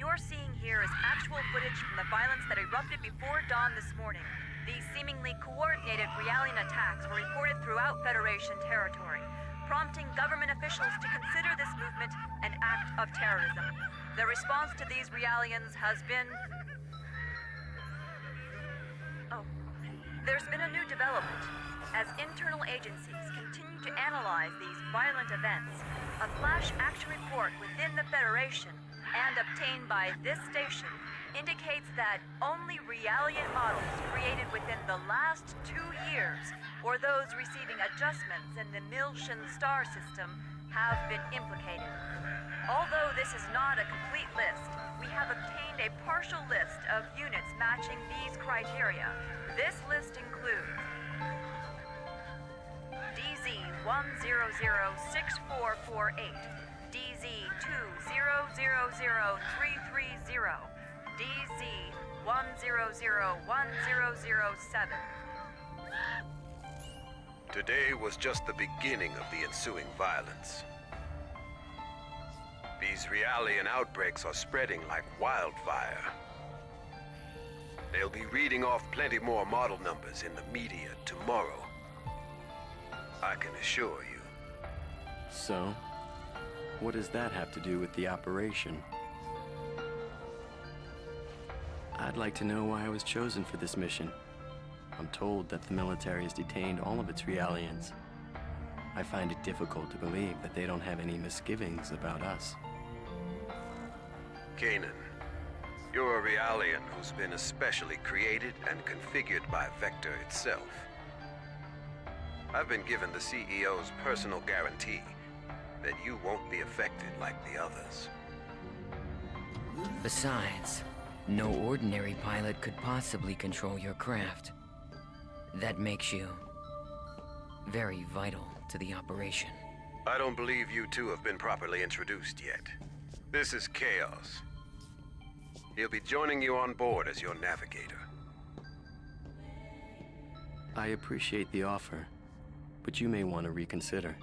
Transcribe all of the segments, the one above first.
you're seeing here is actual footage from the violence that erupted before dawn this morning. These seemingly coordinated Realian attacks were reported throughout Federation territory, prompting government officials to consider this movement an act of terrorism. The response to these Realians has been... There's been a new development. As internal agencies continue to analyze these violent events, a flash action report within the Federation and obtained by this station indicates that only Realian models created within the last 2 years, or those receiving adjustments in the Miltian star system, have been implicated. Although this is not a complete list, we have obtained a partial list of units matching these criteria. This list includes DZ-100-6448, DZ-2000330, DZ-100-1007. Today was just the beginning of the ensuing violence. These Realian outbreaks are spreading like wildfire. They'll be reading off plenty more model numbers in the media tomorrow. I can assure you. So, what does that have to do with the operation? I'd like to know why I was chosen for this mission. I'm told that the military has detained all of its Realians. I find it difficult to believe that they don't have any misgivings about us. Kanan, you're a Realian who's been especially created and configured by Vector itself. I've been given the CEO's personal guarantee that you won't be affected like the others. Besides, no ordinary pilot could possibly control your craft. That makes you very vital to the operation. I don't believe you two have been properly introduced yet. This is Chaos. He'll be joining you on board as your navigator. I appreciate the offer, but you may want to reconsider.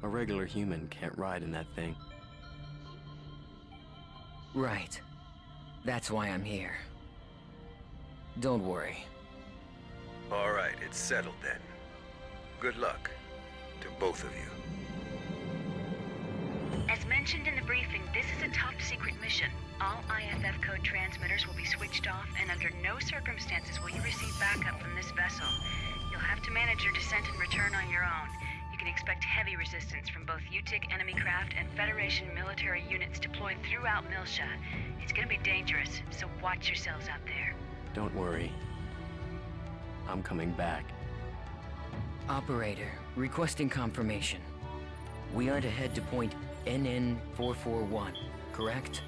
A regular human can't ride in that thing. Right. That's why I'm here. Don't worry. All right, it's settled then. Good luck to both of you. As mentioned in the briefing, this is a top-secret mission. All IFF code transmitters will be switched off, and under no circumstances will you receive backup from this vessel. You'll have to manage your descent and return on your own. You can expect heavy resistance from both UTIC enemy craft and Federation military units deployed throughout Miltia. It's gonna be dangerous, so watch yourselves out there. Don't worry. I'm coming back. Operator, requesting confirmation. We are to head to point NN441, correct?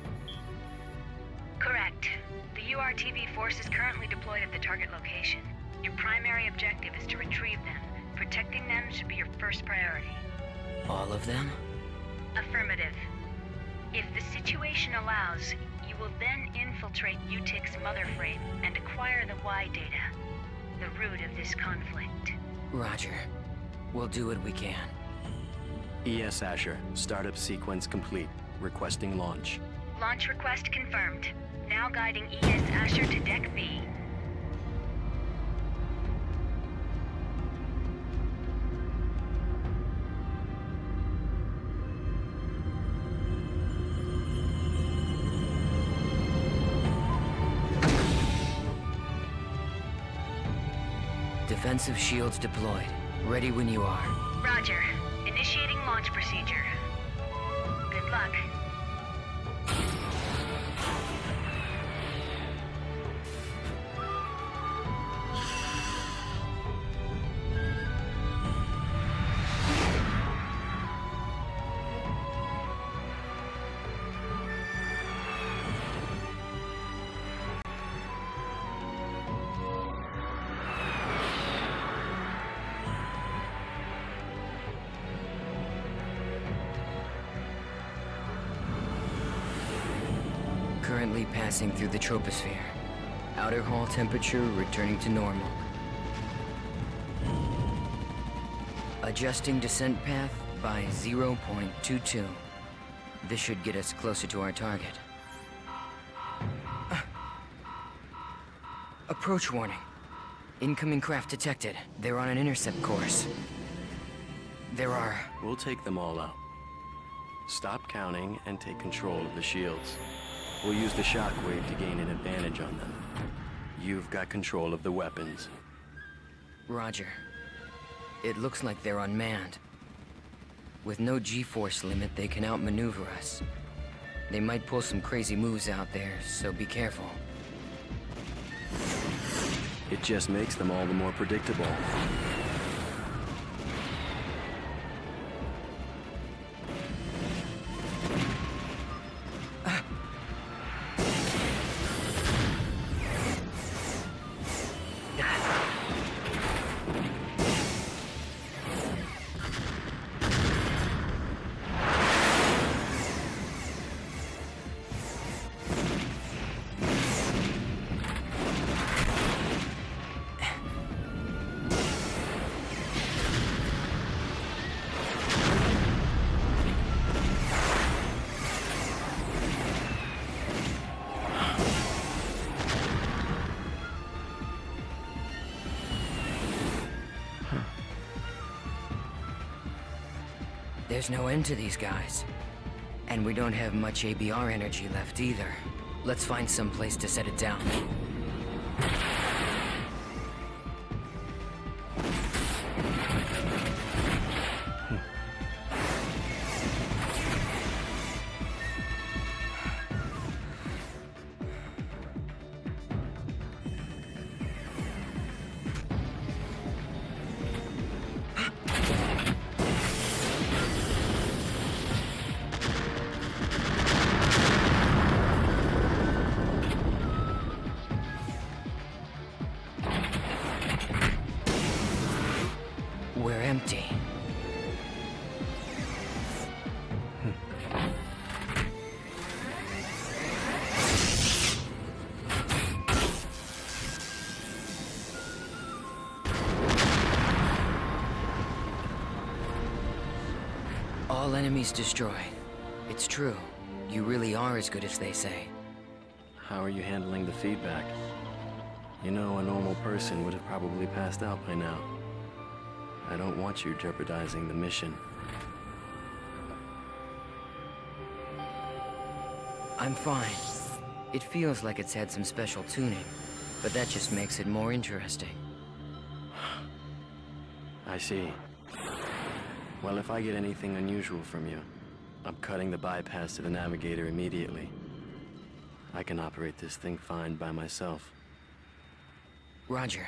Correct. The URTV force is currently deployed at the target location. Your primary objective is to retrieve them. Protecting them should be your first priority. All of them? Affirmative. If the situation allows, you will then infiltrate UTIC's mother frame and acquire the Y data, the root of this conflict. Roger. We'll do what we can. ES Asher, startup sequence complete. Requesting launch. Launch request confirmed. Now guiding ES Asher to Deck B. Defensive shields deployed. Ready when you are. Roger. Initiating launch procedure. Good luck. Currently passing through the troposphere. Outer hull temperature returning to normal. Adjusting descent path by 0.22. This should get us closer to our target. Approach warning. Incoming craft detected. They're on an intercept course. There are... We'll take them all out. Stop counting and take control of the shields. We'll use the shockwave to gain an advantage on them. You've got control of the weapons. Roger. It looks like they're unmanned. With no G-force limit, they can outmaneuver us. They might pull some crazy moves out there, so be careful. It just makes them all the more predictable. There's no end to these guys. And we don't have much ABR energy left either. Let's find some place to set it down. We're empty. All enemies destroyed. It's true. You really are as good as they say. How are you handling the feedback? You know, a normal person would have probably passed out by now. I don't want you jeopardizing the mission. I'm fine. It feels like it's had some special tuning, but that just makes it more interesting. I see. Well, if I get anything unusual from you, I'm cutting the bypass to the navigator immediately. I can operate this thing fine by myself. Roger.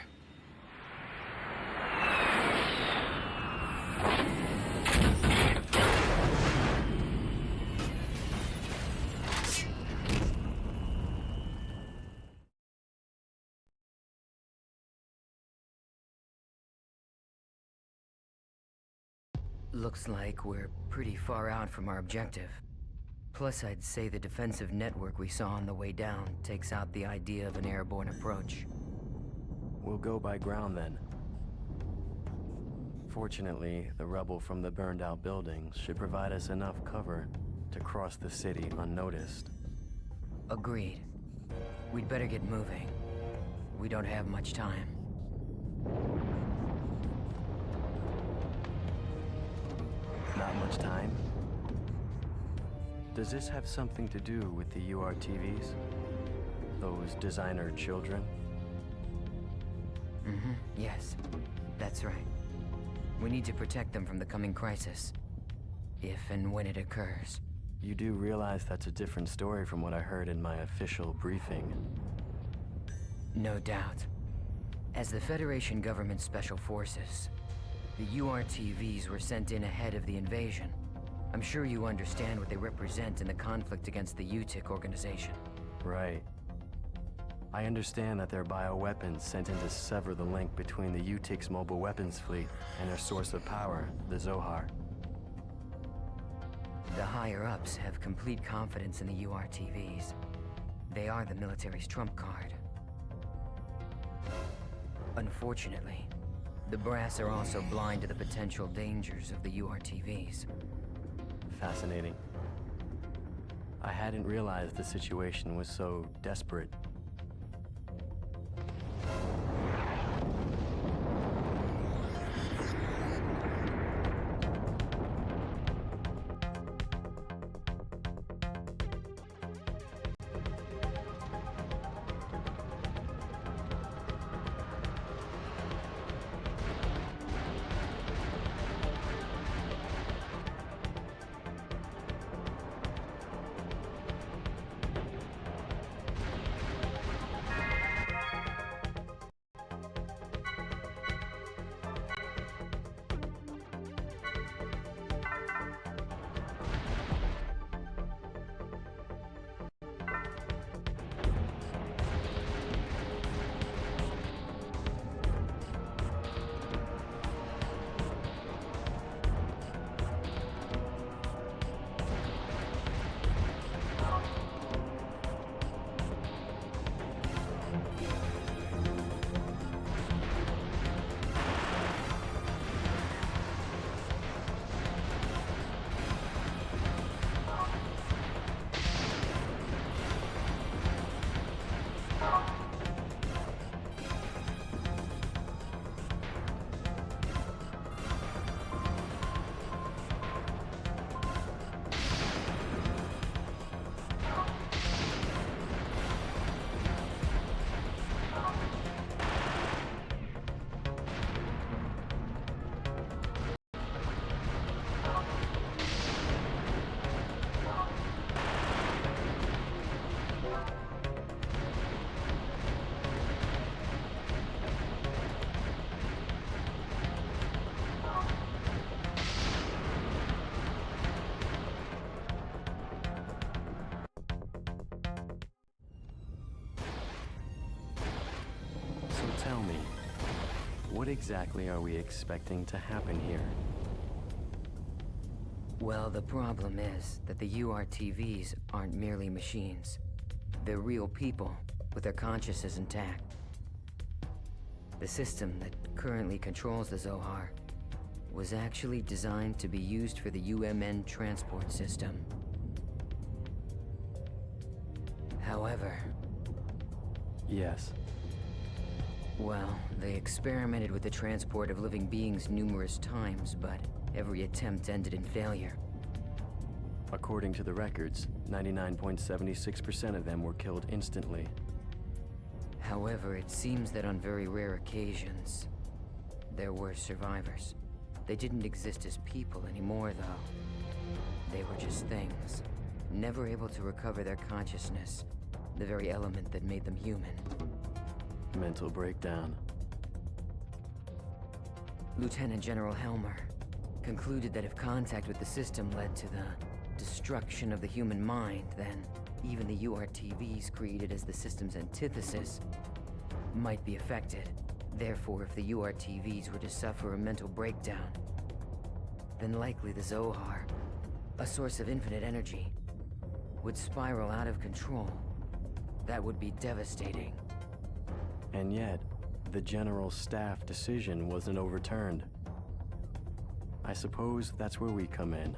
Looks like we're pretty far out from our objective. Plus, I'd say the defensive network we saw on the way down takes out the idea of an airborne approach. We'll go by ground then. Fortunately, the rubble from the burned-out buildings should provide us enough cover to cross the city unnoticed. Agreed. We'd better get moving. We don't have much time. Not much time? Does this have something to do with the URTVs? Those designer children? Yes. That's right. We need to protect them from the coming crisis. If and when it occurs. You do realize that's a different story from what I heard in my official briefing. No doubt. As the Federation government's special forces, the URTVs were sent in ahead of the invasion. I'm sure you understand what they represent in the conflict against the UTIC organization. Right. I understand that they're bioweapons sent in to sever the link between the UTIC's mobile weapons fleet and their source of power, the Zohar. The higher-ups have complete confidence in the URTVs. They are the military's trump card. Unfortunately, the brass are also blind to the potential dangers of the URTVs. Fascinating. I hadn't realized the situation was so desperate. tell me, what exactly are we expecting to happen here? Well, the problem is that the URTVs aren't merely machines. They're real people, with their consciousness intact. The system that currently controls the Zohar was actually designed to be used for the UMN transport system. However, Yes. well, they experimented with the transport of living beings numerous times, but every attempt ended in failure. According to the records, 99.76% of them were killed instantly. However, it seems that on very rare occasions, there were survivors. They didn't exist as people anymore, though. They were just things, never able to recover their consciousness, the very element that made them human. Mental breakdown. Lieutenant General Helmer concluded that if contact with the system led to the destruction of the human mind, then even the URTVs created as the system's antithesis might be affected. Therefore, if the URTVs were to suffer a mental breakdown, then likely the Zohar, a source of infinite energy, would spiral out of control. That would be devastating. And yet, the General Staff decision wasn't overturned. I suppose that's where we come in.